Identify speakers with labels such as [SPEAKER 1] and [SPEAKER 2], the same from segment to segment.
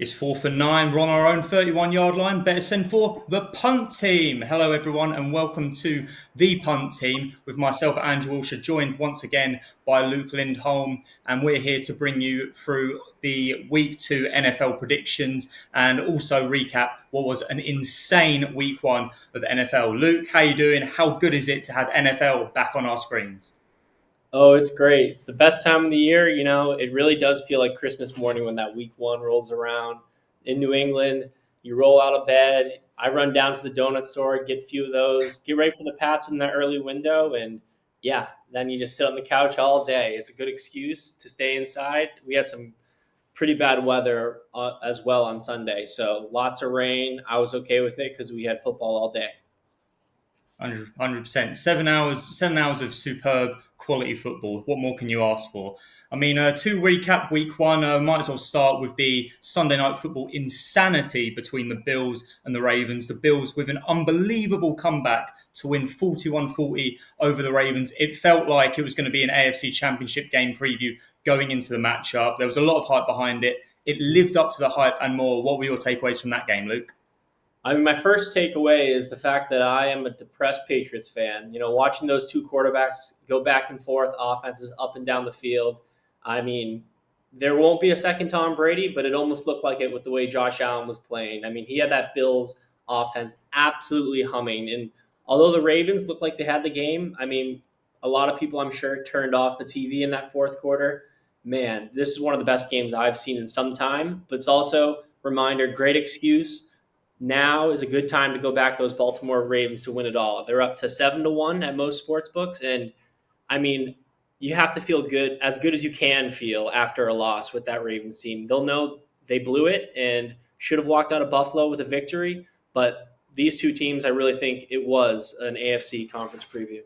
[SPEAKER 1] It's 4 for 9. We're on our own 31-yard line. Better send for the Punt Team. Hello, everyone, and welcome to the Punt Team with myself, Andrew Wilsher, joined once again by Luke Lindholm. And we're here to bring you through the Week 2 NFL predictions and also recap what was an insane Week 1 of NFL. Luke, how you doing? How good is it to have NFL back on our screens?
[SPEAKER 2] Oh, it's great. It's the best time of the year. It really does feel like Christmas morning when that week one rolls around in New England. You roll out of bed. I run down to the donut store, get a few of those, get ready for the Pats in that early window. And yeah, then you just sit on the couch all day. It's a good excuse to stay inside. We had some pretty bad weather as well on Sunday. So lots of rain. I was okay with it because we had football all day.
[SPEAKER 1] 100%. 7 hours of superb quality football. What more can you ask for? I mean, to recap week 1, might as well start with the Sunday night football insanity between the Bills and the Ravens. The Bills with an unbelievable comeback to win 41-40 over the Ravens. It felt like it was going to be an AFC Championship game preview going into the matchup. There was a lot of hype behind it. It lived up to the hype and more. What were your takeaways from that game, Luke?
[SPEAKER 2] I mean, my first takeaway is the fact that I am a depressed Patriots fan. Watching those two quarterbacks go back and forth, offenses up and down the field. I mean, there won't be a second Tom Brady, but it almost looked like it with the way Josh Allen was playing. I mean, he had that Bills offense absolutely humming. And although the Ravens looked like they had the game, I mean, a lot of people, I'm sure, turned off the TV in that fourth quarter. Man, this is one of the best games I've seen in some time. But it's also, reminder, great excuse. Now is a good time to go back those Baltimore Ravens to win it all. They're up to 7-1 at most sports books, and I mean, you have to feel good as you can feel after a loss with that Ravens team. They'll know they blew it and should have walked out of Buffalo with a victory, but these two teams, I really think it was an AFC conference preview.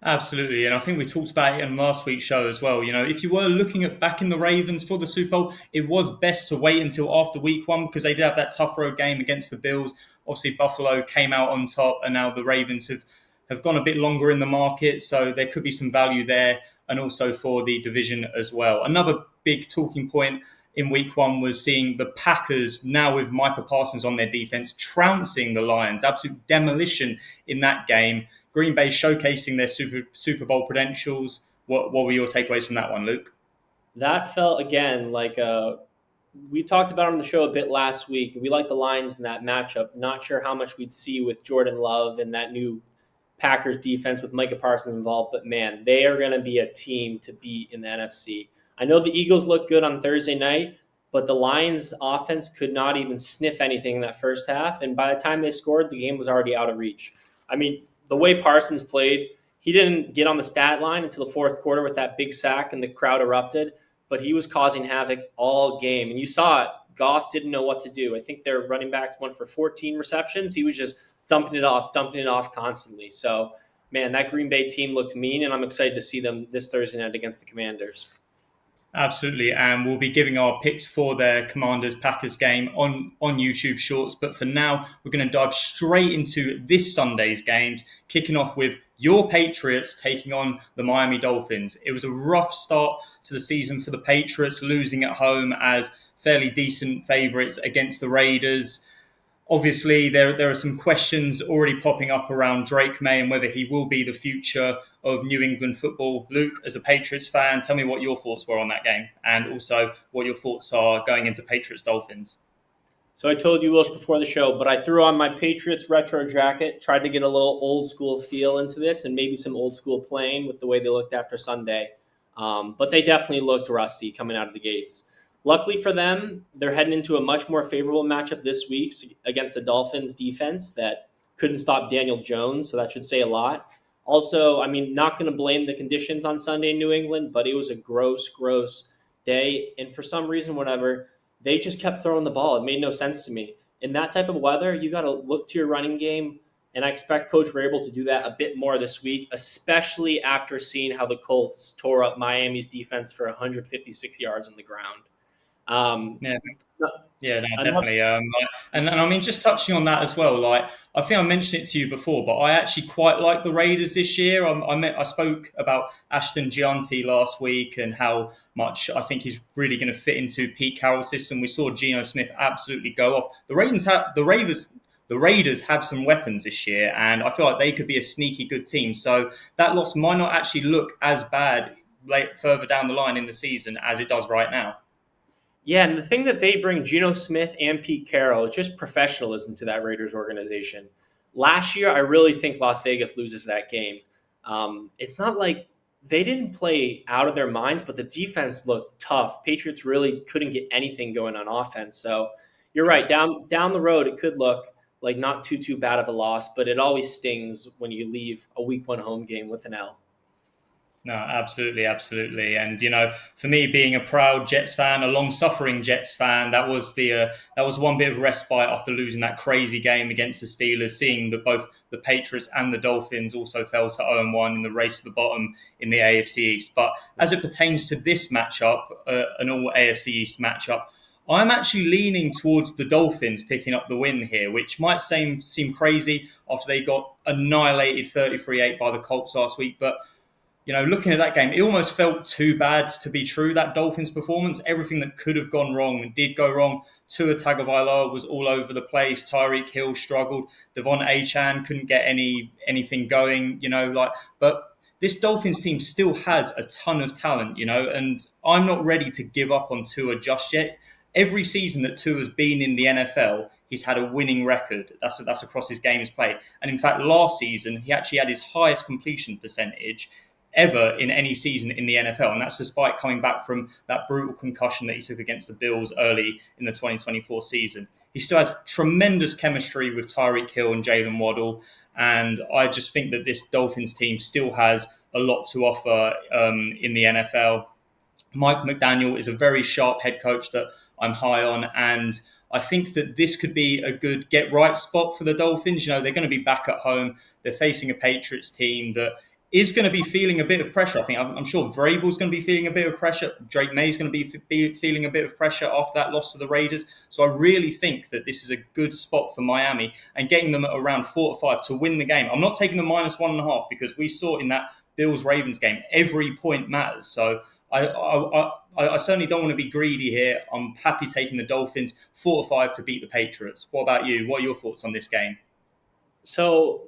[SPEAKER 1] Absolutely, and I think we talked about it in last week's show as well. You know, if you were looking at backing the Ravens for the Super Bowl, it was best to wait until after week 1 because they did have that tough road game against the Bills. Obviously, Buffalo came out on top, and now the Ravens have gone a bit longer in the market, so there could be some value there, and also for the division as well. Another big talking point in week 1 was seeing the Packers, now with Micah Parsons on their defense, trouncing the Lions. Absolute demolition in that game. Green Bay showcasing their Super Bowl credentials. What were your takeaways from that one, Luke?
[SPEAKER 2] That felt again like we talked about it on the show a bit last week. We like the Lions in that matchup. Not sure how much we'd see with Jordan Love and that new Packers defense with Micah Parsons involved, but man, they are going to be a team to beat in the NFC. I know the Eagles looked good on Thursday night, but the Lions offense could not even sniff anything in that first half, and by the time they scored, the game was already out of reach. I mean, the way Parsons played, he didn't get on the stat line until the fourth quarter with that big sack and the crowd erupted, but he was causing havoc all game. And you saw it. Goff didn't know what to do. I think their running backs went for 14 receptions. He was just dumping it off constantly. So, man, that Green Bay team looked mean, and I'm excited to see them this Thursday night against the Commanders.
[SPEAKER 1] Absolutely, and we'll be giving our picks for their Commanders-Packers game on YouTube Shorts. But for now, we're going to dive straight into this Sunday's games, kicking off with your Patriots taking on the Miami Dolphins. It was a rough start to the season for the Patriots, losing at home as fairly decent favourites against the Raiders. Obviously, there are some questions already popping up around Drake May and whether he will be the future of New England football. Luke, as a Patriots fan, tell me what your thoughts were on that game and also what your thoughts are going into Patriots Dolphins.
[SPEAKER 2] So I told you, Wilsh, before the show, but I threw on my Patriots retro jacket, tried to get a little old school feel into this and maybe some old school playing with the way they looked after Sunday. But they definitely looked rusty coming out of the gates. Luckily for them, they're heading into a much more favorable matchup this week against the Dolphins defense that couldn't stop Daniel Jones, so that should say a lot. Also, I mean, not going to blame the conditions on Sunday in New England, but it was a gross day. And for some reason, whatever, they just kept throwing the ball. It made no sense to me. In that type of weather, you got to look to your running game, and I expect Coach Vrabel to do that a bit more this week, especially after seeing how the Colts tore up Miami's defense for 156 yards on the ground. Um,
[SPEAKER 1] Yeah, Yeah, no,
[SPEAKER 2] Another,
[SPEAKER 1] definitely. And I mean, just touching on that as well. Like, I think I mentioned it to you before, but I actually quite like the Raiders this year. I spoke about Ashton Gianti last week and how much I think he's really going to fit into Pete Carroll's system. We saw Geno Smith absolutely go off. The Raiders have some weapons this year, and I feel like they could be a sneaky good team. So that loss might not actually look as bad further down the line in the season as it does right now.
[SPEAKER 2] yeah, and the thing that they bring, Geno Smith and Pete Carroll, is just professionalism to that Raiders organization. Last year, I really think Las Vegas loses that game. It's not like they didn't play out of their minds, but the defense looked tough. Patriots really couldn't get anything going on offense. So you're right. Down the road, it could look like not too bad of a loss, but it always stings when you leave a week one home game with an L.
[SPEAKER 1] No, absolutely, absolutely. And for me, being a proud Jets fan, a long-suffering Jets fan, that was one bit of respite after losing that crazy game against the Steelers. Seeing that both the Patriots and the Dolphins also fell to 0-1 in the race to the bottom in the AFC East. But as it pertains to this matchup, an all AFC East matchup, I'm actually leaning towards the Dolphins picking up the win here, which might seem crazy after they got annihilated 33-8 by the Colts last week, but looking at that game, it almost felt too bad to be true. That Dolphins performance, everything that could have gone wrong did go wrong. Tua Tagovailoa was all over the place. Tyreek Hill struggled. Devon Achan couldn't get anything going. But this Dolphins team still has a ton of talent. And I'm not ready to give up on Tua just yet. Every season that Tua's been in the NFL, he's had a winning record. That's across his games played. And in fact, last season he actually had his highest completion percentage ever in any season in the NFL. And that's despite coming back from that brutal concussion that he took against the Bills early in the 2024 season. He still has tremendous chemistry with Tyreek Hill and Jalen Waddle. And I just think that this Dolphins team still has a lot to offer in the NFL. Mike McDaniel is a very sharp head coach that I'm high on, and I think that this could be a good get right spot for the Dolphins. They're going to be back at home. They're facing a Patriots team that is going to be feeling a bit of pressure. I'm sure Vrabel's going to be feeling a bit of pressure. Drake May's going to be feeling a bit of pressure after that loss to the Raiders. So I really think that this is a good spot for Miami and getting them at around 4-5 to win the game. I'm not taking the -1.5 because we saw in that Bills Ravens game every point matters. So I certainly don't want to be greedy here. I'm happy taking the Dolphins 4-5 to beat the Patriots. What about you? What are your thoughts on this game?
[SPEAKER 2] So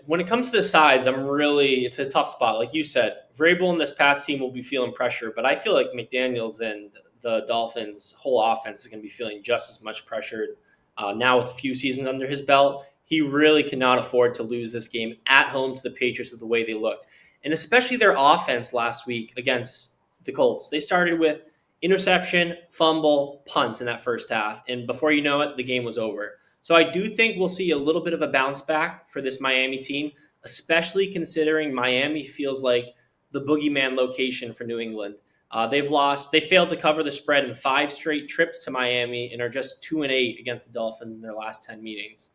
[SPEAKER 2] when it comes to the sides, it's a tough spot. Like you said, Vrabel and this Pats team will be feeling pressure, but I feel like McDaniels and the Dolphins' whole offense is going to be feeling just as much pressure now with a few seasons under his belt. He really cannot afford to lose this game at home to the Patriots with the way they looked. And especially their offense last week against the Colts. They started with interception, fumble, punt in that first half. And before you know it, the game was over. So I do think we'll see a little bit of a bounce back for this Miami team, especially considering Miami feels like the boogeyman location for New England. They failed to cover the spread in 5 straight trips to Miami and are just 2-8 against the Dolphins in their last 10 meetings.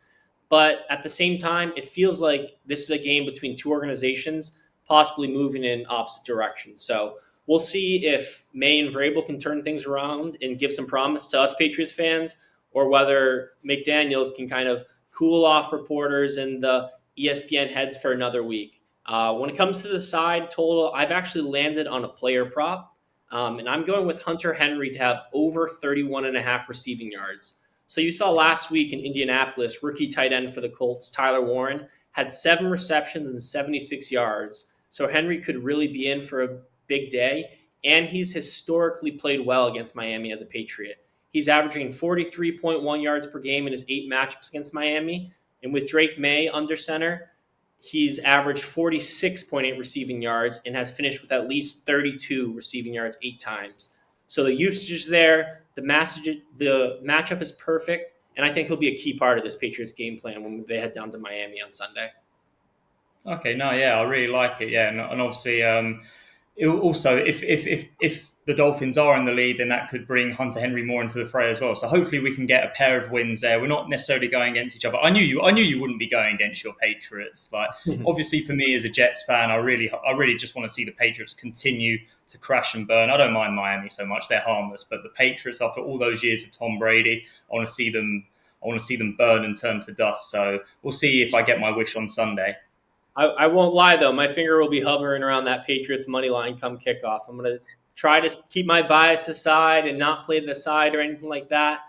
[SPEAKER 2] But at the same time, it feels like this is a game between two organizations possibly moving in opposite directions. So we'll see if May and Vrabel can turn things around and give some promise to us Patriots fans, or whether McDaniels can kind of cool off reporters and the ESPN heads for another week. When it comes to the side total, I've actually landed on a player prop, and I'm going with Hunter Henry to have over 31.5 receiving yards. So you saw last week in Indianapolis, rookie tight end for the Colts, Tyler Warren, had 7 receptions and 76 yards. So Henry could really be in for a big day, and he's historically played well against Miami as a Patriot. He's averaging 43.1 yards per game in his 8 matchups against Miami. And with Drake May under center, he's averaged 46.8 receiving yards and has finished with at least 32 receiving yards 8 times. So the usage is there. The matchup is perfect. And I think he'll be a key part of this Patriots game plan when they head down to Miami on Sunday.
[SPEAKER 1] Okay, no, yeah, I really like it. Yeah, and obviously, Also, if the Dolphins are in the lead, then that could bring Hunter Henry more into the fray as well. So hopefully we can get a pair of wins there. We're not necessarily going against each other. I knew you wouldn't be going against your Patriots. Like obviously for me as a Jets fan, I really just want to see the Patriots continue to crash and burn. I don't mind Miami so much; they're harmless. But the Patriots, after all those years of Tom Brady, I want to see them. I want to see them burn and turn to dust. So we'll see if I get my wish on Sunday.
[SPEAKER 2] I won't lie though, my finger will be hovering around that Patriots money line come kickoff. I'm gonna try to keep my bias aside and not play the side or anything like that.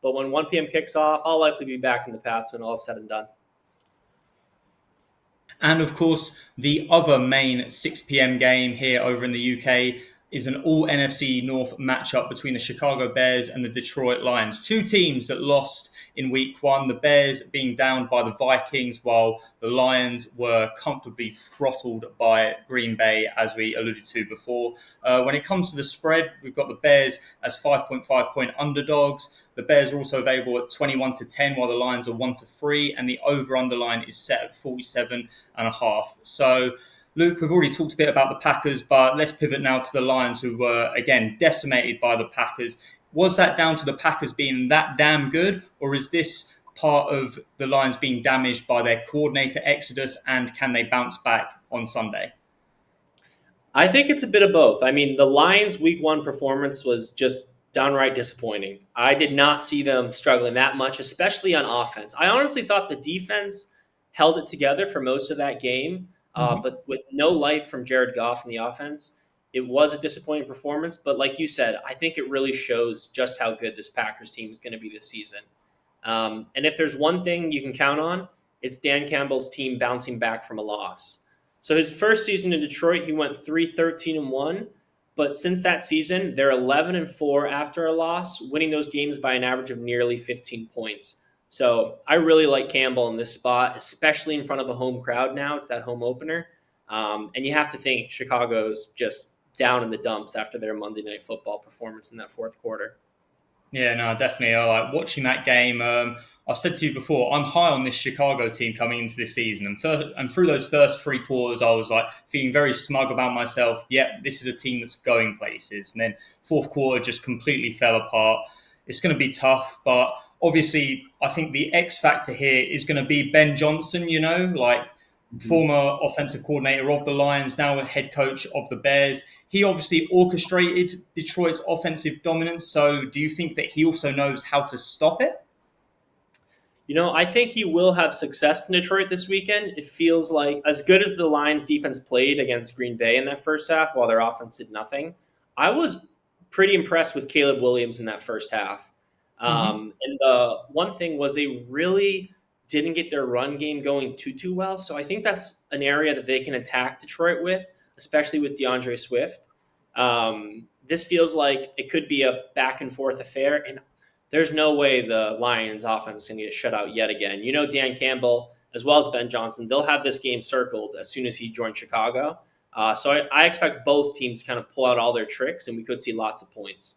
[SPEAKER 2] But when 1 p.m. kicks off, I'll likely be back in the Pats when all's said and done.
[SPEAKER 1] And of course, the other main 6 p.m. game here over in the UK is an all NFC North matchup between the Chicago Bears and the Detroit Lions. Two teams that lost in week one, the Bears being downed by the Vikings, while the Lions were comfortably throttled by Green Bay, as we alluded to before. When it comes to the spread, we've got the Bears as 5.5 point underdogs. The Bears are also available at 21 to 10, while the Lions are 1 to 3, and the over underline is set at 47.5. So, Luke, we've already talked a bit about the Packers, but let's pivot now to the Lions, who were, again, decimated by the Packers. Was that down to the Packers being that damn good, or is this part of the Lions being damaged by their coordinator exodus, and can they bounce back on Sunday?
[SPEAKER 2] I think it's a bit of both. I mean, the Lions' week one performance was just downright disappointing. I did not see them struggling that much, especially on offense. I honestly thought the defense held it together for most of that game, but with no life from Jared Goff in the offense, it was a disappointing performance. But like you said, I think it really shows just how good this Packers team is going to be this season. And if there's one thing you can count on, it's Dan Campbell's team bouncing back from a loss. So his first season in Detroit, he went 3-13-1. But since that season, they're 11-4 after a loss, winning those games by an average of nearly 15 points. So I really like Campbell in this spot, especially in front of a home crowd now. It's that home opener. And you have to think Chicago's just down in the dumps after their Monday Night Football performance in that fourth quarter.
[SPEAKER 1] Yeah, no, definitely. I like watching that game. I've said to you before, I'm high on this Chicago team coming into this season, and through those first three quarters, I was like feeling very smug about myself. Yep, this is a team that's going places. And then fourth quarter just completely fell apart. It's going to be tough, but obviously, I think the X factor here is going to be Ben Johnson. You know, like former offensive coordinator of the Lions, now a head coach of the Bears. He obviously orchestrated Detroit's offensive dominance. So do you think that he also knows how to stop it?
[SPEAKER 2] You know, I think he will have success in Detroit this weekend. It feels like as good as the Lions defense played against Green Bay in that first half while their offense did nothing, I was pretty impressed with Caleb Williams in that first half. And the one thing was they really didn't get their run game going too well. So I think that's an area that they can attack Detroit with, especially with DeAndre Swift. This feels like it could be a back and forth affair, and there's no way the Lions offense is going to get shut out yet again. You know, Dan Campbell, as well as Ben Johnson, they'll have this game circled as soon as he joins Chicago. So I expect both teams to kind of pull out all their tricks, and we could see lots of points.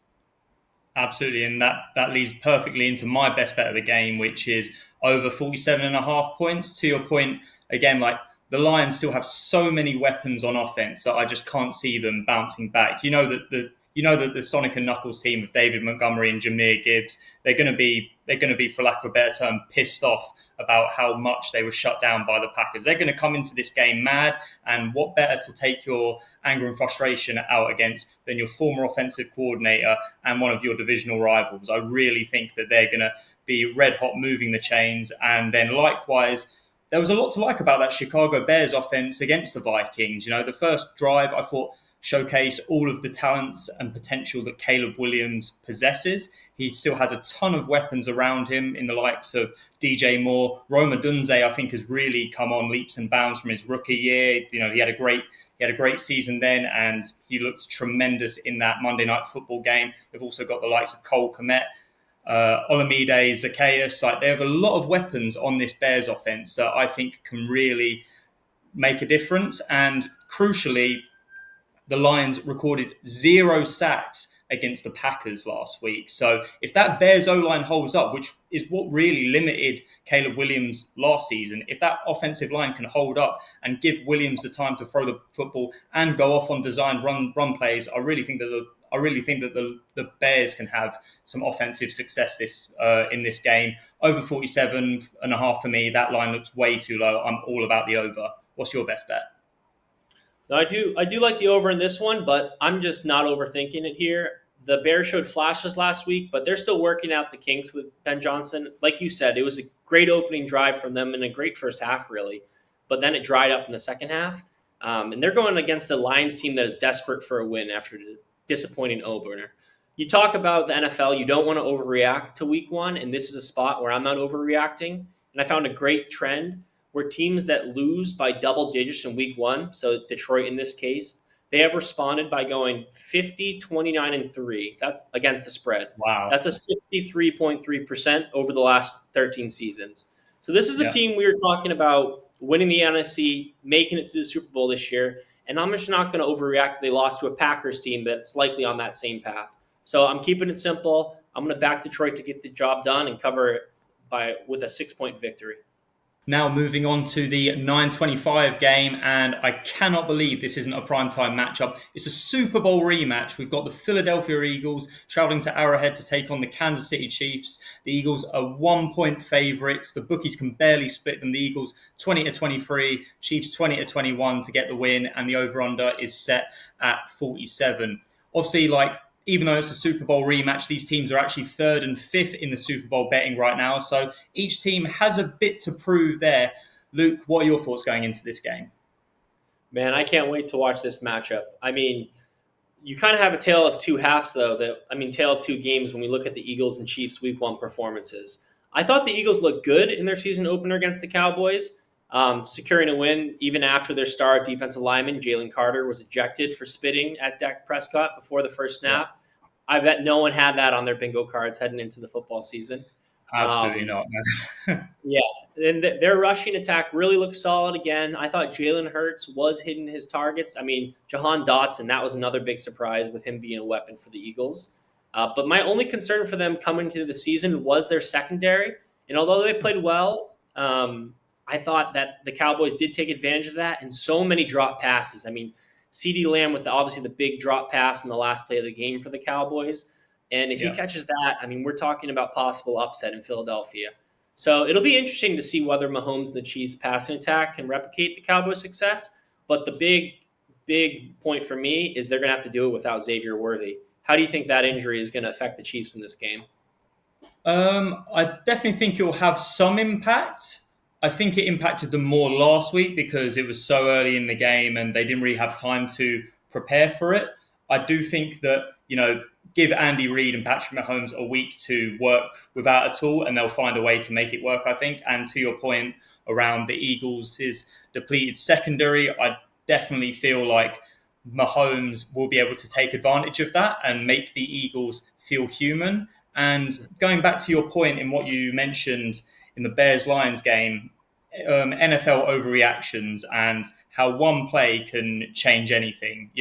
[SPEAKER 1] Absolutely. And that leads perfectly into my best bet of the game, which is over 47.5 points. To your point, again, like the Lions still have so many weapons on offense that I just can't see them bouncing back. You know that the Sonic and Knuckles team of David Montgomery and Jahmyr Gibbs, they're gonna be, for lack of a better term, pissed off about how much they were shut down by the Packers. They're gonna come into this game mad, and what better to take your anger and frustration out against than your former offensive coordinator and one of your divisional rivals. I really think that they're gonna be red hot moving the chains, and then likewise there was a lot to like about that Chicago Bears offense against the Vikings. You know, the first drive I thought showcase all of the talents and potential that Caleb Williams possesses. He still has a ton of weapons around him in the likes of DJ Moore. Roma Dunze, I think, has really come on leaps and bounds from his rookie year. You know, he had a great season then, and he looked tremendous in that Monday Night Football game. They've also got the likes of Cole Kmet, Olamide Zacchaeus. Like, they have a lot of weapons on this Bears offense that I think can really make a difference. And crucially, the Lions recorded 0 sacks against the Packers last week. So if that Bears O-line holds up, which is what really limited Caleb Williams last season, if that offensive line can hold up and give Williams the time to throw the football and go off on designed run plays, I really think that the Bears can have some offensive success in this game. Over 47.5 for me. That line looks way too low. I'm all about the over. What's your best bet?
[SPEAKER 2] No, I do like the over in this one, but I'm just not overthinking it here. The Bears showed flashes last week, but they're still working out the kinks with Ben Johnson. Like you said, it was a great opening drive from them and a great first half, really. But then it dried up in the second half. And they're going against the Lions team that is desperate for a win after the disappointing opener. You talk about the NFL, you don't want to overreact to week one, and this is a spot where I'm not overreacting. And I found a great trend where teams that lose by double digits in week one, so Detroit in this case, they have responded by going 50, 29, and 3. That's against the spread.
[SPEAKER 1] Wow.
[SPEAKER 2] That's a 63.3% over the last 13 seasons. So this is a team we were talking about winning the NFC, making it to the Super Bowl this year, and I'm just not going to overreact. They lost to a Packers team that's likely on that same path. So I'm keeping it simple. I'm going to back Detroit to get the job done and cover it with a 6-point victory.
[SPEAKER 1] Now moving on to the 9:25 game, and I cannot believe this isn't a primetime matchup. It's a Super Bowl rematch. We've got the Philadelphia Eagles traveling to Arrowhead to take on the Kansas City Chiefs. The Eagles are 1-point favorites. The bookies can barely split them. The Eagles 20-23, Chiefs 20-21 to get the win, and the over-under is set at 47. Obviously, even though it's a Super Bowl rematch, these teams are actually 3rd and 5th in the Super Bowl betting right now. So each team has a bit to prove there. Luke, what are your thoughts going into this game?
[SPEAKER 2] Man, I can't wait to watch this matchup. I mean, you kind of have a tale of two halves, though. Tale of two games when we look at the Eagles and Chiefs Week 1 performances. I thought the Eagles looked good in their season opener against the Cowboys, securing a win even after their star defensive lineman, Jalen Carter, was ejected for spitting at Dak Prescott before the first snap. I bet no one had that on their bingo cards heading into the football season.
[SPEAKER 1] Absolutely not.
[SPEAKER 2] Yeah, and their rushing attack really looked solid again. I thought Jalen Hurts was hitting his targets. I mean, Jahan Dotson, that was another big surprise with him being a weapon for the Eagles. But my only concern for them coming into the season was their secondary. And although they played well, I thought that the Cowboys did take advantage of that, and so many drop passes. I mean, CeeDee Lamb with obviously the big drop pass in the last play of the game for the Cowboys. And if he catches that, I mean, we're talking about possible upset in Philadelphia. So it'll be interesting to see whether Mahomes and the Chiefs passing attack can replicate the Cowboys' success. But the big point for me is they're going to have to do it without Xavier Worthy. How do you think that injury is going to affect the Chiefs in this game?
[SPEAKER 1] I definitely think it will have some impact. I think it impacted them more last week because it was so early in the game and they didn't really have time to prepare for it. I do think that, give Andy Reid and Patrick Mahomes a week to work without a tool and they'll find a way to make it work, I think. And to your point around the Eagles' depleted secondary, I definitely feel like Mahomes will be able to take advantage of that and make the Eagles feel human. And going back to your point in what you mentioned in the Bears-Lions game, NFL overreactions and how one play can change anything.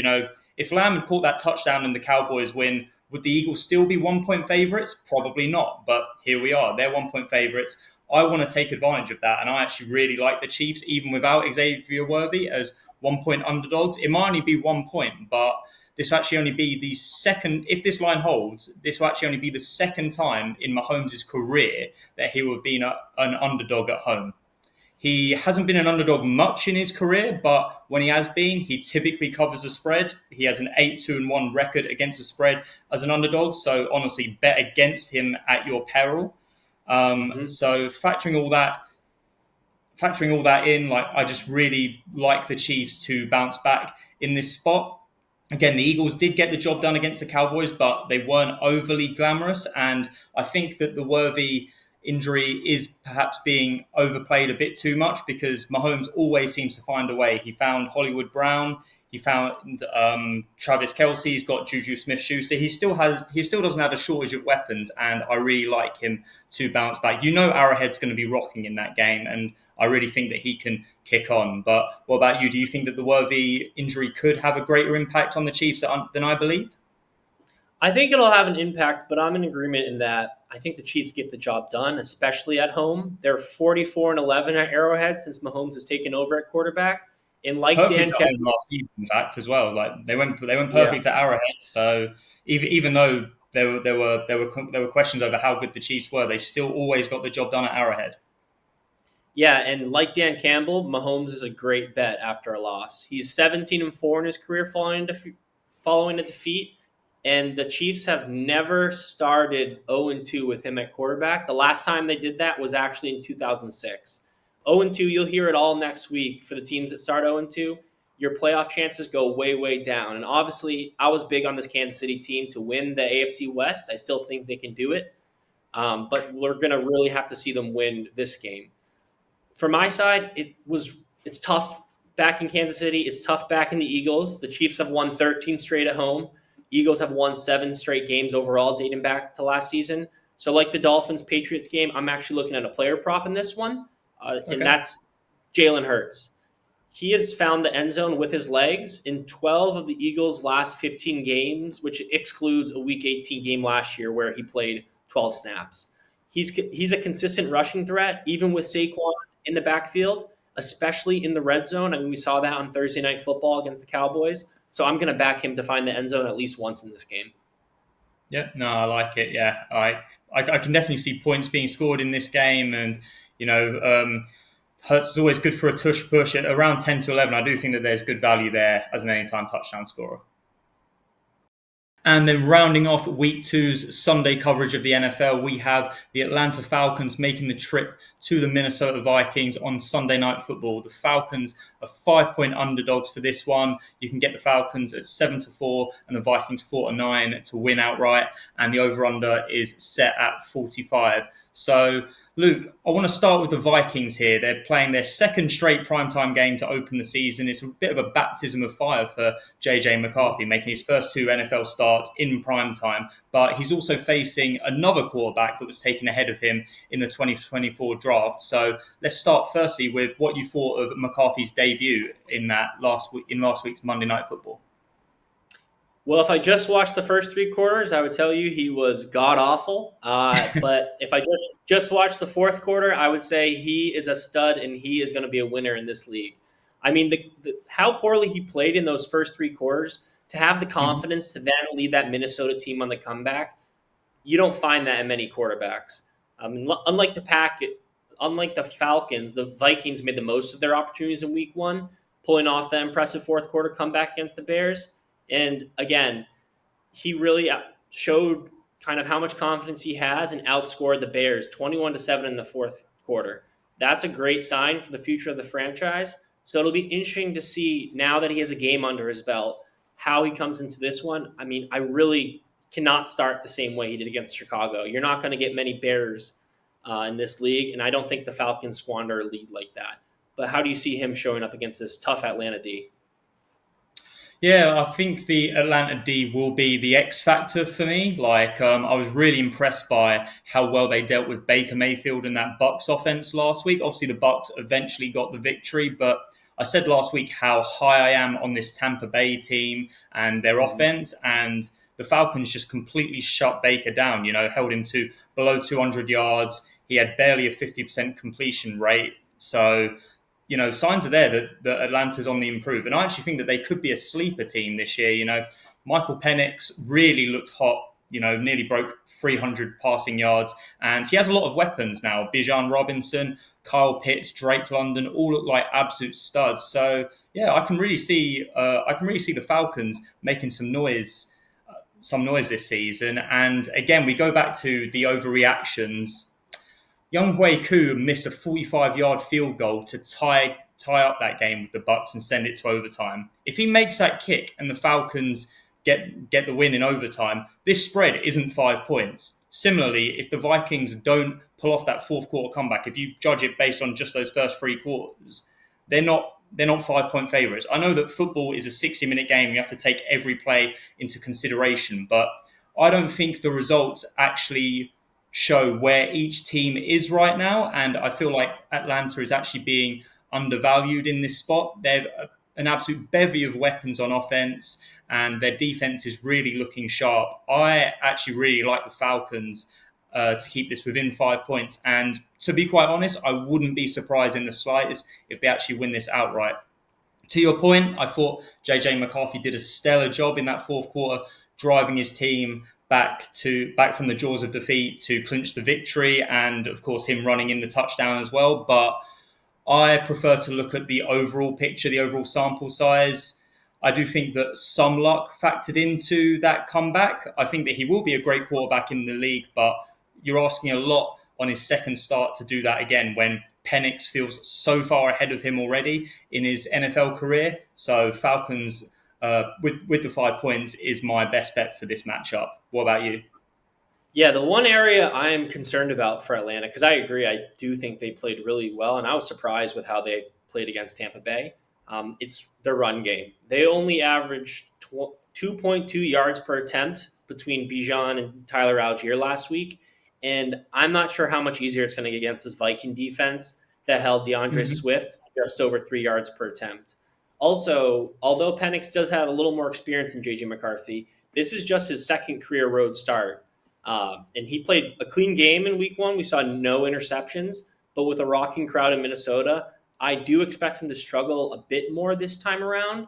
[SPEAKER 1] If Lamb had caught that touchdown and the Cowboys win, would the Eagles still be 1-point favorites? Probably not. But here we are. They're 1-point favorites. I want to take advantage of that. And I actually really like the Chiefs, even without Xavier Worthy, as 1-point underdogs. It might only be 1 point, but this will actually only be the second, if this line holds, this will actually only be the second time in Mahomes' career that he will have been an underdog at home. He hasn't been an underdog much in his career, but when he has been, he typically covers the spread. He has an 8-2-1 record against the spread as an underdog. So honestly, bet against him at your peril. So factoring all that in, I just really like the Chiefs to bounce back in this spot. Again, the Eagles did get the job done against the Cowboys, but they weren't overly glamorous. And I think that the Worthy injury is perhaps being overplayed a bit too much because Mahomes always seems to find a way. He found Hollywood Brown. He found Travis Kelce. He's got Juju Smith-Schuster. He still doesn't have a shortage of weapons, and I really like him to bounce back. Arrowhead's going to be rocking in that game, and I really think that he can kick on. But what about you? Do you think that the Worthy injury could have a greater impact on the Chiefs than I believe?
[SPEAKER 2] I think it'll have an impact, but I'm in agreement in that I think the Chiefs get the job done, especially at home. They're 44-11 at Arrowhead since Mahomes has taken over at quarterback. And like
[SPEAKER 1] Perfect
[SPEAKER 2] Dan
[SPEAKER 1] at home
[SPEAKER 2] Campbell,
[SPEAKER 1] last season, in fact, as well. Like they went
[SPEAKER 2] yeah,
[SPEAKER 1] perfect at Arrowhead. So even though there were questions over how good the Chiefs were, they still always got the job done at Arrowhead.
[SPEAKER 2] yeah, and like Dan Campbell, Mahomes is a great bet after a loss. He's 17-4 in his career following a defeat, and the Chiefs have never started 0-2 with him at quarterback. The last time they did that was actually in 2006. 0-2, you'll hear it all next week for the teams that start 0-2. Your playoff chances go way, way down. And obviously, I was big on this Kansas City team to win the AFC West. I still think they can do it, but we're going to really have to see them win this game. For my side, it's tough back in Kansas City. It's tough back in the Eagles. The Chiefs have won 13 straight at home. Eagles have won 7 straight games overall dating back to last season. So, like the Dolphins Patriots game, I'm actually looking at a player prop in this one, and
[SPEAKER 1] Okay.
[SPEAKER 2] that's Jalen Hurts. He has found the end zone with his legs in 12 of the Eagles' last 15 games, which excludes a Week 18 game last year where he played 12 snaps. He's a consistent rushing threat, even with Saquon in the backfield, especially in the red zone. I mean, we saw that on Thursday Night Football against the Cowboys. So I'm going to back him to find the end zone at least once in this game.
[SPEAKER 1] Yeah, no, I like it. Yeah, I can definitely see points being scored in this game, and you know, Hertz is always good for a tush push at around 10 to 11. I do think that there's good value there as an anytime touchdown scorer. And then rounding off week two's Sunday coverage of the NFL, we have the Atlanta Falcons making the trip to the Minnesota Vikings on Sunday Night Football. The Falcons are 5-point underdogs for this one. You can get the Falcons at 7-4 and the Vikings 4-9 to win outright. And the over-under is set at 45. So, Luke, I want to start with the Vikings here. They're playing their second straight primetime game to open the season. It's a bit of a baptism of fire for JJ McCarthy, making his first 2 NFL starts in primetime. But he's also facing another quarterback that was taken ahead of him in the 2024 draft. So let's start firstly with what you thought of McCarthy's debut in last week's Monday Night Football.
[SPEAKER 2] Well, if I just watched the first 3 quarters, I would tell you he was god awful. But if I just watched the fourth quarter, I would say he is a stud and he is going to be a winner in this league. I mean, how poorly he played in those first 3 quarters to have the
[SPEAKER 1] Mm-hmm.
[SPEAKER 2] confidence to then lead that Minnesota team on the comeback. You don't find that in many quarterbacks. Unlike unlike the Falcons, the Vikings made the most of their opportunities in Week 1, pulling off the impressive fourth quarter comeback against the Bears. And again, he really showed kind of how much confidence he has and outscored the Bears 21-7 in the fourth quarter. That's a great sign for the future of the franchise. So it'll be interesting to see now that he has a game under his belt how he comes into this one. I mean, I really cannot start the same way he did against Chicago. You're not going to get many Bears in this league, and I don't think the Falcons squander a lead like that. But how do you see him showing up against this tough Atlanta D?
[SPEAKER 1] Yeah, I think the Atlanta D will be the X factor for me. I was really impressed by how well they dealt with Baker Mayfield and that Bucks offense last week. Obviously, the Bucks eventually got the victory, but I said last week how high I am on this Tampa Bay team and their offense, and the Falcons just completely shut Baker down. You know, held him to below 200 yards. He had barely a 50% completion rate. So signs are there that Atlanta's on the improve. And I actually think that they could be a sleeper team this year. Michael Penix really looked hot, nearly broke 300 passing yards. And he has a lot of weapons now. Bijan Robinson, Kyle Pitts, Drake London, all look like absolute studs. So, yeah, I can really see the Falcons making some noise this season. And again, we go back to the overreactions. Young Hui Koo missed a 45-yard field goal to tie up that game with the Bucks and send it to overtime. If he makes that kick and the Falcons get the win in overtime, this spread isn't 5 points. Similarly, if the Vikings don't pull off that fourth quarter comeback, if you judge it based on just those first 3 quarters, they're not 5 point favorites. I know that football is a 60-minute game. You have to take every play into consideration, but I don't think the results actually show where each team is right now. And I feel like Atlanta is actually being undervalued in this spot. They've an absolute bevy of weapons on offense. and their defense is really looking sharp. I actually really like the Falcons to keep this within 5 points. And to be quite honest, I wouldn't be surprised in the slightest if they actually win this outright. To your point, I thought JJ McCarthy did a stellar job in that fourth quarter, driving his team back from the jaws of defeat to clinch the victory, and of course him running in the touchdown as well. But I prefer to look at the overall picture, the overall sample size. I do think that some luck factored into that comeback. I think that he will be a great quarterback in the league, but you're asking a lot on his second start to do that again when Penix feels so far ahead of him already in his NFL career. So Falcons with the 5 points is my best bet for this matchup. What about you?
[SPEAKER 2] Yeah, the one area I'm concerned about for Atlanta, because I agree, I do think they played really well, and I was surprised with how they played against Tampa Bay. It's their run game. They only averaged 2.2 yards per attempt between Bijan and Tyler Algier last week, and I'm not sure how much easier it's going to get against this Viking defense that held DeAndre
[SPEAKER 1] Mm-hmm.
[SPEAKER 2] Swift to just over 3 yards per attempt. Also, although Penix does have a little more experience than JJ McCarthy, this is just his second career road start. And he played a clean game in week one. We saw no interceptions, but with a rocking crowd in Minnesota, I do expect him to struggle a bit more this time around,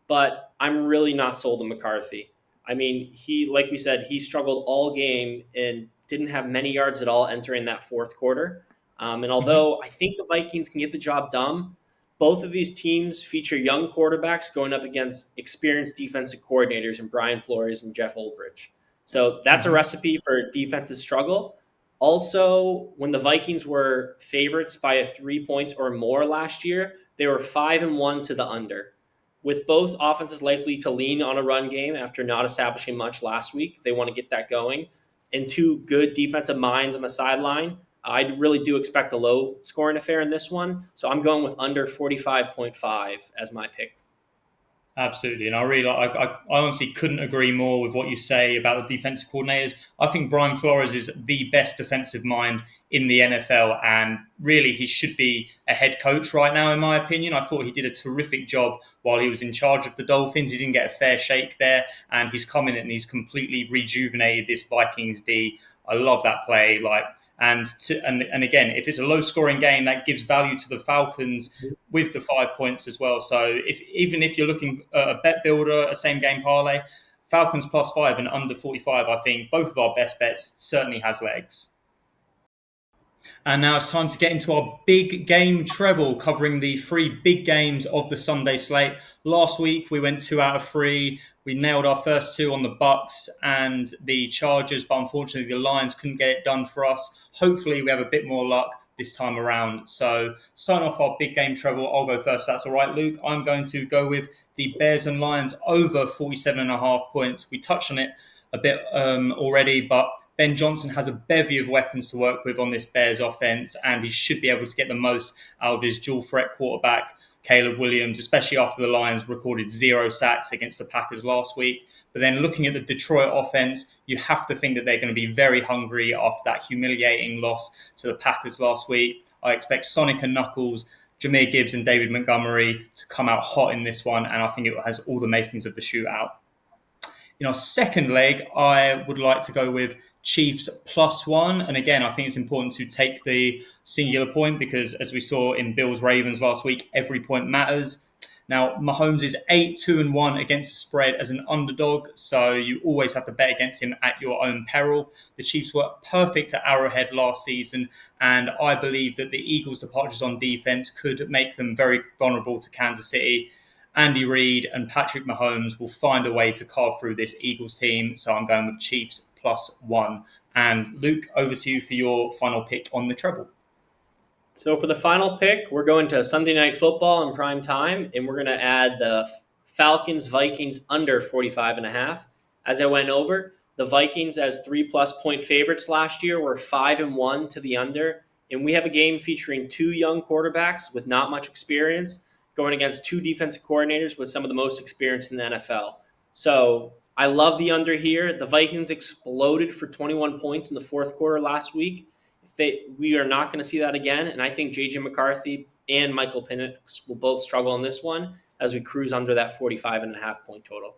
[SPEAKER 2] but I'm really not sold on McCarthy. I mean, like we said, he struggled all game and didn't have many yards at all entering that fourth quarter. And
[SPEAKER 1] Mm-hmm.
[SPEAKER 2] although I think the Vikings can get the job done, both of these teams feature young quarterbacks going up against experienced defensive coordinators in Brian Flores and Jeff Ulbrich. So that's a
[SPEAKER 1] Mm-hmm.
[SPEAKER 2] recipe for defensive struggle. Also, when the Vikings were favorites by 3 points or more last year, they were 5-1 to the under. With both offenses likely to lean on a run game after not establishing much last week, they want to get that going. And two good defensive minds on the sideline, I really do expect a low scoring affair in this one. So I'm going with under 45.5 as my pick.
[SPEAKER 1] Absolutely, and I honestly couldn't agree more with what you say about the defensive coordinators. I think Brian Flores is the best defensive mind in the NFL, and really he should be a head coach right now, in my opinion. I thought he did a terrific job while he was in charge of the Dolphins. He didn't get a fair shake there, and he's come in and he's completely rejuvenated this Vikings D. I love that play, and again, if it's a low scoring game, that gives value to the Falcons with the 5 points as well. So even if you're looking at a bet builder, a same game parlay, Falcons +5 and under 45, I think both of our best bets certainly has legs. And now it's time to get into our big game treble, covering the three big games of the Sunday slate. Last week we went 2 out of 3. We nailed our first two on the Bucks and the Chargers, but unfortunately the Lions couldn't get it done for us. Hopefully we have a bit more luck this time around. So sign off our big game treble. I'll go first. That's all right, Luke. I'm going to go with the Bears and Lions over 47.5 points. We touched on it a bit already, but Ben Johnson has a bevy of weapons to work with on this Bears offense, and he should be able to get the most out of his dual threat quarterback, Caleb Williams, especially after the Lions recorded 0 sacks against the Packers last week. But then looking at the Detroit offense, you have to think that they're going to be very hungry after that humiliating loss to the Packers last week. I expect Sonic and Knuckles, Jahmyr Gibbs and David Montgomery to come out hot in this one, and I think it has all the makings of the shootout. In our second leg, I would like to go with Chiefs +1. And again, I think it's important to take the singular point because, as we saw in Bills Ravens last week, every point matters. Now, Mahomes is 8-2-1 against the spread as an underdog, so you always have to bet against him at your own peril. The Chiefs were perfect at Arrowhead last season, and I believe that the Eagles' departures on defense could make them very vulnerable to Kansas City. Andy Reid and Patrick Mahomes will find a way to carve through this Eagles team. So I'm going with Chiefs +1. And Luke, over to you for your final pick on the treble.
[SPEAKER 2] So for the final pick, we're going to Sunday Night Football in prime time, and we're going to add the Falcons Vikings under 45.5. As I went over, the Vikings as 3+ point favorites last year were 5-1 to the under, and we have a game featuring two young quarterbacks with not much experience going against two defensive coordinators with some of the most experience in the NFL. So I love the under here. The Vikings exploded for 21 points in the fourth quarter last week. We are not going to see that again, and I think J.J. McCarthy and Michael Penix will both struggle on this one as we cruise under that 45.5 point total.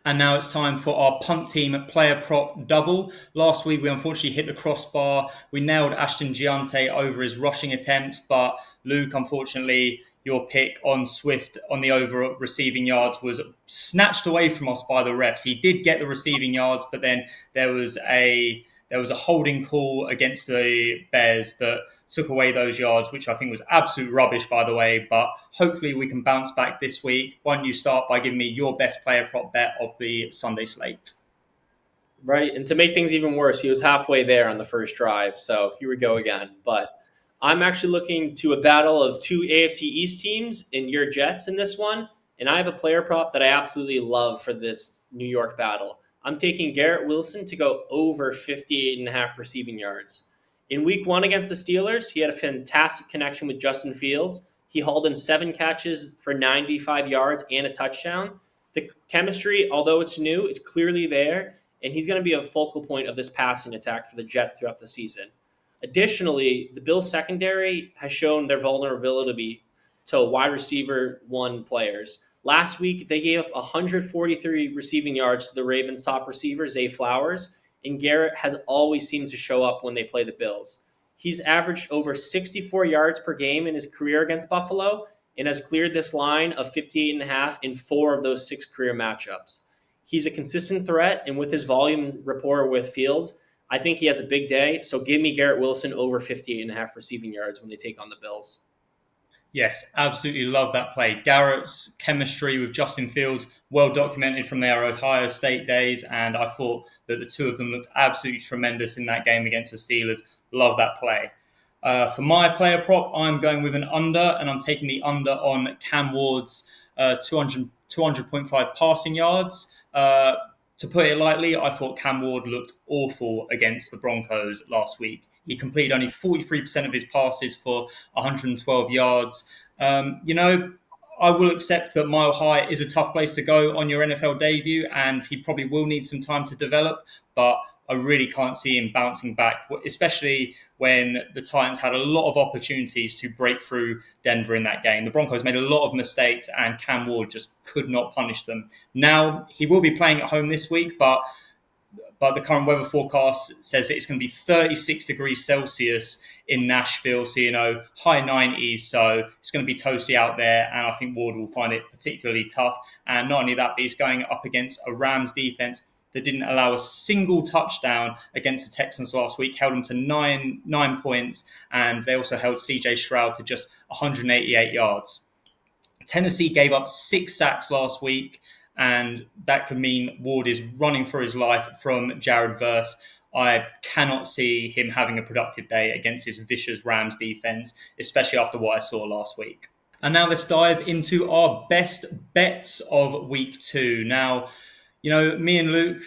[SPEAKER 1] And now it's time for our punt team player prop double. Last week we unfortunately hit the crossbar. We nailed Ashton Giante over his rushing attempts, but Luke, unfortunately, your pick on Swift on the over receiving yards was snatched away from us by the refs. He did get the receiving yards, but then there was a there was a holding call against the Bears that took away those yards, which I think was absolute rubbish, by the way. But hopefully we can bounce back this week. Why don't you start by giving me your best player prop bet of the Sunday slate?
[SPEAKER 2] Right. And to make things even worse, he was halfway there on the first drive. So here we go again. But I'm actually looking to a battle of two AFC East teams in your Jets in this one. And I have a player prop that I absolutely love for this New York battle. I'm taking Garrett Wilson to go over 58.5 receiving yards. In week one against the Steelers, he had a fantastic connection with Justin Fields. He hauled in 7 catches for 95 yards and a touchdown. The chemistry, although it's new, it's clearly there, and he's going to be a focal point of this passing attack for the Jets throughout the season. Additionally, the Bills secondary has shown their vulnerability to wide receiver one players. Last week, they gave up 143 receiving yards to the Ravens' top receiver, Zay Flowers, and Garrett has always seemed to show up when they play the Bills. He's averaged over 64 yards per game in his career against Buffalo and has cleared this line of 58.5 in 4 of those 6 career matchups. He's a consistent threat, and with his volume rapport with Fields, I think he has a big day. So give me Garrett Wilson over 58.5 receiving yards when they take on the Bills.
[SPEAKER 1] Yes, absolutely love that play. Garrett's chemistry with Justin Fields, well documented from their Ohio State days, and I thought that the two of them looked absolutely tremendous in that game against the Steelers. Love that play. For my player prop, I'm going with an under, and I'm taking the under on Cam Ward's 200.5 passing yards. To put it lightly, I thought Cam Ward looked awful against the Broncos last week. He completed only 43% of his passes for 112 yards. I will accept that Mile High is a tough place to go on your NFL debut, and he probably will need some time to develop, but I really can't see him bouncing back, especially when the Titans had a lot of opportunities to break through Denver in that game. The Broncos made a lot of mistakes, and Cam Ward just could not punish them. Now, he will be playing at home this week, but the current weather forecast says that it's going to be 36 degrees Celsius in Nashville, so, high 90s. So it's going to be toasty out there, and I think Ward will find it particularly tough. And not only that, but he's going up against a Rams defense that didn't allow a single touchdown against the Texans last week, held them to nine points, and they also held CJ Stroud to just 188 yards. Tennessee gave up 6 sacks last week, and that could mean Ward is running for his life from Jared Verse. I cannot see him having a productive day against his vicious Rams defense, especially after what I saw last week. And now let's dive into our best bets of week 2. Now, me and Luke,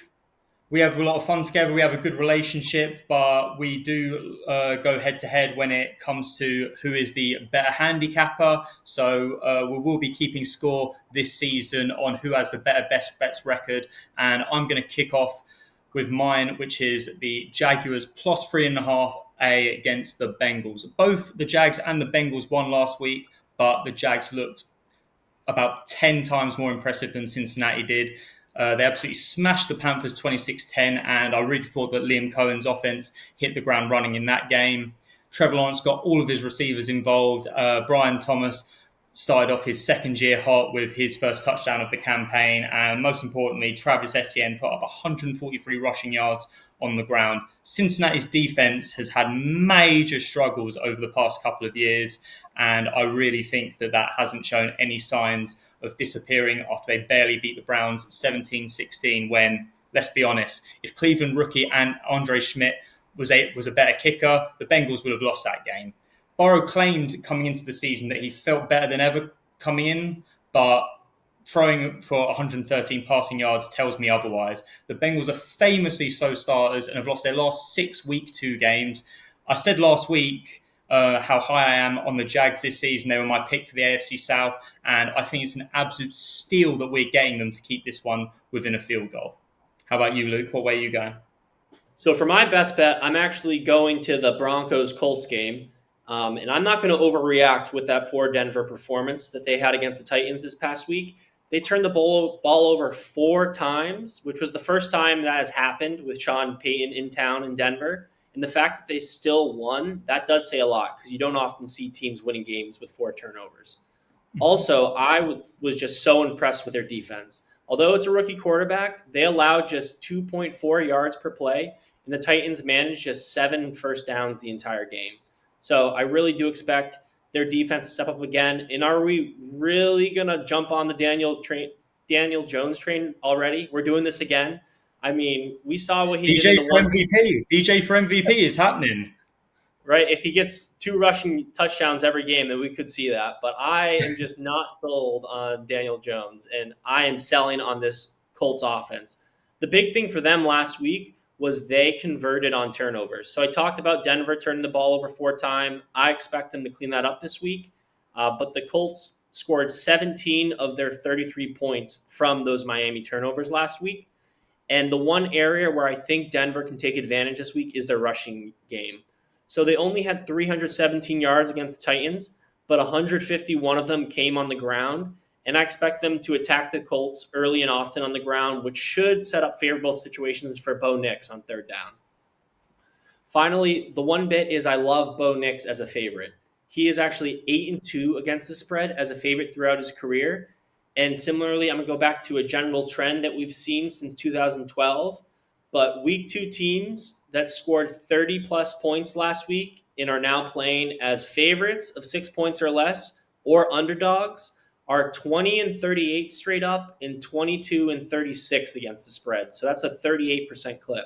[SPEAKER 1] we have a lot of fun together. We have a good relationship, but we do go head to head when it comes to who is the better handicapper. So we will be keeping score this season on who has the better best bets record. And I'm going to kick off with mine, which is the Jaguars plus 3.5 against the Bengals. Both the Jags and the Bengals won last week, but the Jags looked about 10 times more impressive than Cincinnati did. They absolutely smashed the Panthers 26-10, and I really thought that Liam Cohen's offense hit the ground running in that game. Trevor Lawrence got all of his receivers involved. Brian Thomas started off his second year hot with his first touchdown of the campaign, and most importantly, Travis Etienne put up 143 rushing yards on the ground. Cincinnati's defense has had major struggles over the past couple of years, and I really think that hasn't shown any signs of disappearing after they barely beat the Browns 17-16 when, let's be honest, if Cleveland rookie and Andre Schmidt was a better kicker, the Bengals would have lost that game. Burrow claimed coming into the season that he felt better than ever coming in, but throwing for 113 passing yards tells me otherwise. The Bengals are famously slow starters and have lost their last 6 week 2 games. I said last week how high I am on the Jags this season. They were my pick for the AFC South, and I think it's an absolute steal that we're getting them to keep this one within a field goal. How about you, Luke? What way are you going?
[SPEAKER 2] So for my best bet, I'm actually going to the Broncos-Colts game. And I'm not going to overreact with that poor Denver performance that they had against the Titans this past week. They turned the ball over 4 times, which was the first time that has happened with Sean Payton in town in Denver. And the fact that they still won, that does say a lot because you don't often see teams winning games with 4 turnovers. Also, was just so impressed with their defense. Although it's a rookie quarterback, they allowed just 2.4 yards per play, and the Titans managed just 7 first downs the entire game. So I really do expect their defense to step up again. And are we really gonna jump on the Daniel Jones train already? We're doing this again. I mean, we saw what he did in
[SPEAKER 1] DJ
[SPEAKER 2] the
[SPEAKER 1] for
[SPEAKER 2] one
[SPEAKER 1] MVP. DJ for MVP is happening.
[SPEAKER 2] right? If he gets 2 rushing touchdowns every game, then we could see that. But I am just not sold on Daniel Jones, and I am selling on this Colts offense. The big thing for them last week was they converted on turnovers. So I talked about Denver turning the ball over 4 times. I expect them to clean that up this week. But the Colts scored 17 of their 33 points from those Miami turnovers last week. And the one area where I think Denver can take advantage this week is their rushing game. So they only had 317 yards against the Titans, but 151 of them came on the ground. And I expect them to attack the Colts early and often on the ground, which should set up favorable situations for Bo Nix on 3rd down. Finally, the one bit is I love Bo Nix as a favorite. He is actually 8-2 against the spread as a favorite throughout his career. And similarly, I'm going to go back to a general trend that we've seen since 2012. But week 2 teams that scored 30 plus points last week and are now playing as favorites of 6 points or less or underdogs are 20-38 straight up and 22-36 against the spread. So that's a 38% clip.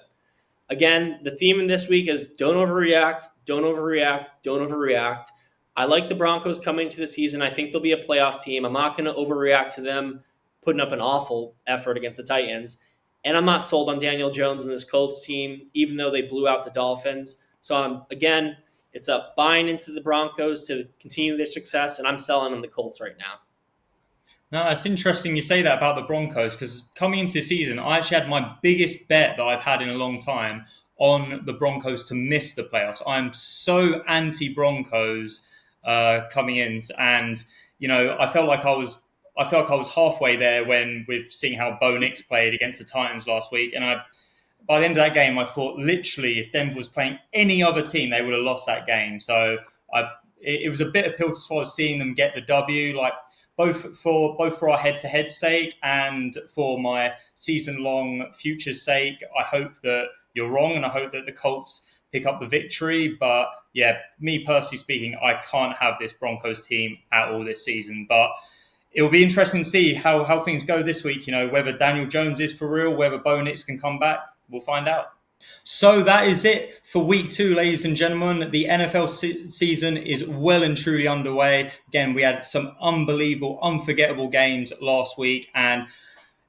[SPEAKER 2] Again, the theme in this week is don't overreact, don't overreact, don't overreact. I like the Broncos coming into the season. I think they'll be a playoff team. I'm not going to overreact to them putting up an awful effort against the Titans. And I'm not sold on Daniel Jones and this Colts team, even though they blew out the Dolphins. So, again, it's a buying into the Broncos to continue their success, and I'm selling on the Colts right now.
[SPEAKER 1] No, it's interesting you say that about the Broncos because coming into the season, I actually had my biggest bet that I've had in a long time on the Broncos to miss the playoffs. I'm so anti-Broncos coming in, and I felt like I was halfway there when with seeing how Bo Nix played against the Titans last week, and by the end of that game, I thought literally if Denver was playing any other team, they would have lost that game. So it was a bitter pill to swallow seeing them get the W. Like both for our head-to-head sake and for my season-long future's sake, I hope that you're wrong, and I hope that the Colts pick up the victory. But yeah, me personally speaking, I can't have this Broncos team at all this season. But it will be interesting to see how things go this week. Whether Daniel Jones is for real, whether Bo Nix can come back, we'll find out. So that is it for week 2, ladies and gentlemen. The NFL season is well and truly underway. Again, we had some unbelievable, unforgettable games last week. And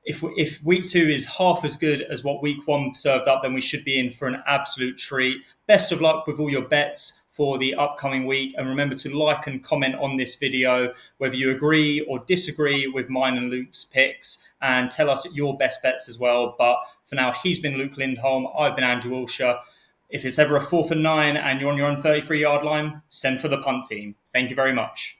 [SPEAKER 1] if week 2 is half as good as what week 1 served up, then we should be in for an absolute treat. Best of luck with all your bets for the upcoming week. And remember to like and comment on this video, whether you agree or disagree with mine and Luke's picks, and tell us your best bets as well. But for now, he's been Luke Lindholm. I've been Andrew Wilsher. If it's ever a 4th and 9 and you're on your own 33-yard line, send for the punt team. Thank you very much.